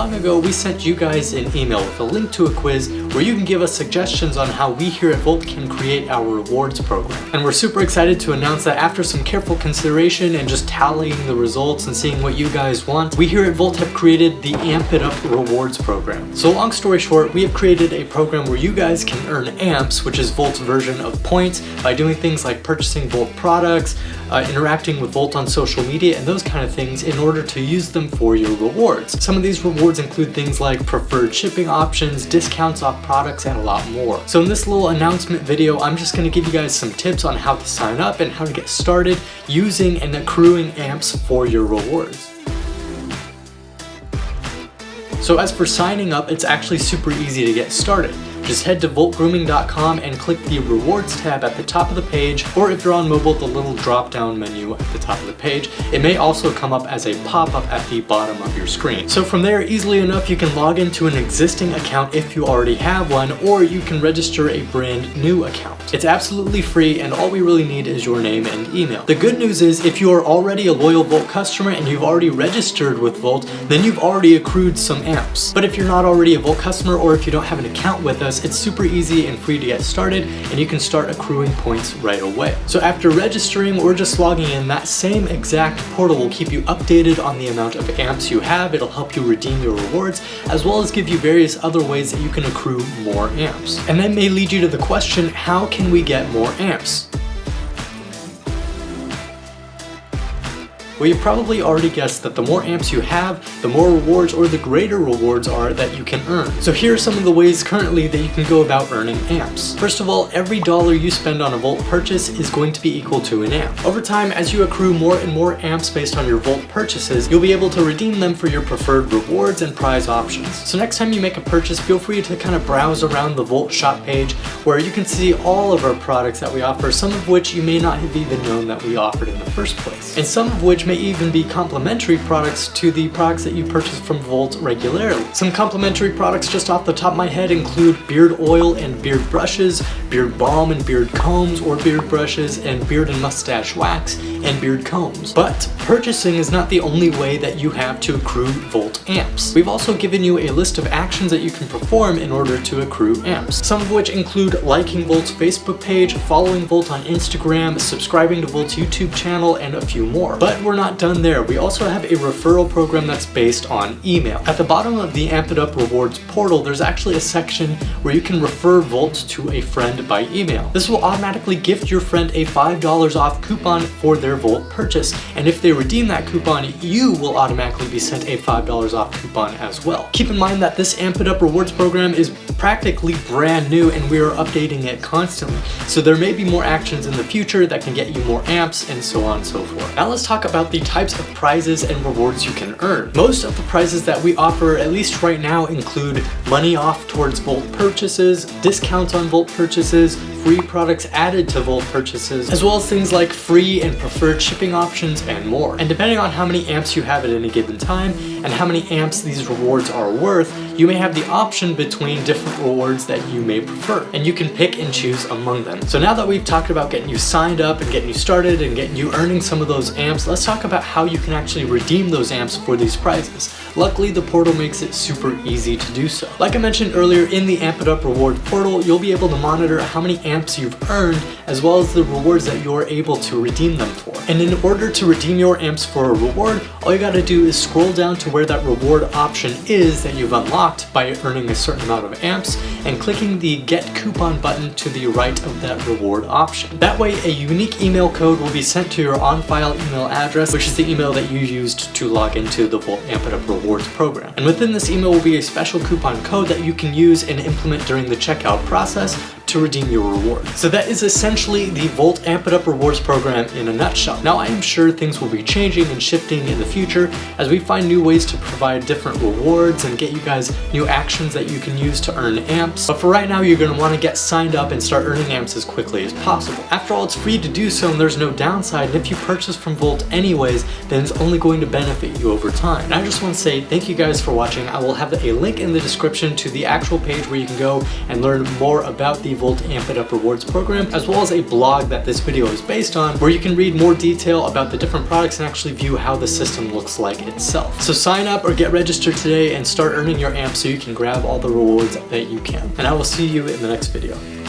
long ago, we sent you guys an email with a link to a quiz where you can give us suggestions on how we here at Volt can create our rewards program. And we're super excited to announce that after some careful consideration and just tallying the results and seeing what you guys want, we here at Volt have created the Amp It Up rewards program. So long story short, we have created a program where you guys can earn amps, which is Volt's version of points, by doing things like purchasing Volt products, interacting with Volt on social media, and those kind of things in order to use them for your rewards. Some of these rewards include things like preferred shipping options, discounts off products, and a lot more. So in this little announcement video, I'm just going to give you guys some tips on how to sign up and how to get started using and accruing amps for your rewards. So as for signing up, it's actually super easy to get started. Just head to voltgrooming.com and click the rewards tab at the top of the page, or if you're on mobile, the little drop down menu at the top of the page. It may also come up as a pop-up at the bottom of your screen. So from there, easily enough, you can log into an existing account if you already have one, or you can register a brand new account. It's absolutely free, and all we really need is your name and email. The good news is if you are already a loyal Volt customer and you've already registered with Volt, then you've already accrued some amps. But if you're not already a Volt customer, or if you don't have an account with us, it's super easy and free to get started, and you can start accruing points right away. So after registering or just logging in, that same exact portal will keep you updated on the amount of amps you have. It'll help you redeem your rewards, as well as give you various other ways that you can accrue more amps. And that may lead you to the question, how can we get more amps? Well, you've probably already guessed that the more amps you have, the more rewards or the greater rewards are that you can earn. So here are some of the ways currently that you can go about earning amps. First of all, every dollar you spend on a Volt purchase is going to be equal to an amp. Over time, as you accrue more and more amps based on your Volt purchases, you'll be able to redeem them for your preferred rewards and prize options. So next time you make a purchase, feel free to kind of browse around the Volt shop page where you can see all of our products that we offer, some of which you may not have even known that we offered in the first place, and some of which may even be complementary products to the products that you purchase from Volt regularly. Some complementary products just off the top of my head include beard oil and beard brushes, beard balm and beard combs or beard brushes, and beard and mustache wax and beard combs. But purchasing is not the only way that you have to accrue Volt amps. We've also given you a list of actions that you can perform in order to accrue amps, some of which include liking Volt's Facebook page, following Volt on Instagram, subscribing to Volt's YouTube channel, and a few more. But we're not done there. We also have a referral program that's based on email. At the bottom of the Amp It Up rewards portal, there's actually a section where you can refer Volt to a friend by email. This will automatically gift your friend a $5 off coupon for their Volt purchase, and if they redeem that coupon, you will automatically be sent a $5 off coupon as well. Keep in mind that this Amp It Up rewards program is practically brand new, and we are updating it constantly, so there may be more actions in the future that can get you more amps and so on and so forth. Now let's talk about the types of prizes and rewards you can earn. Most of the prizes that we offer, at least right now, include money off towards Volt purchases, discounts on Volt purchases, free products added to Volt purchases, as well as things like free and preferred shipping options and more. And depending on how many amps you have at any given time and how many amps these rewards are worth, you may have the option between different rewards that you may prefer, and you can pick and choose among them. So now that we've talked about getting you signed up and getting you started and getting you earning some of those amps, let's talk about how you can actually redeem those amps for these prizes. Luckily, the portal makes it super easy to do so. Like I mentioned earlier, in the Amp It Up reward portal, you'll be able to monitor how many amps you've earned, as well as the rewards that you're able to redeem them for. And in order to redeem your amps for a reward, all you gotta do is scroll down to where that reward option is that you've unlocked by earning a certain amount of amps, and clicking the Get Coupon button to the right of that reward option. That way, a unique email code will be sent to your on-file email address, which is the email that you used to log into the Volt Amp It Up rewards program. And within this email will be a special coupon code that you can use and implement during the checkout process to redeem your reward. So that is essentially the Volt Amp It Up rewards program in a nutshell. Now I am sure things will be changing and shifting in the future as we find new ways to provide different rewards and get you guys new actions that you can use to earn amps. But for right now, you're going to want to get signed up and start earning amps as quickly as possible. After all, it's free to do so and there's no downside, and if you purchase from Volt anyways, then it's only going to benefit you over time. And I just want to say thank you guys for watching. I will have a link in the description to the actual page where you can go and learn more about the volt Amp It Up rewards program, as well as a blog that this video is based on, where you can read more detail about the different products and actually view how the system looks like itself. So sign up or get registered today and start earning your amp so you can grab all the rewards that you can. And I will see you in the next video.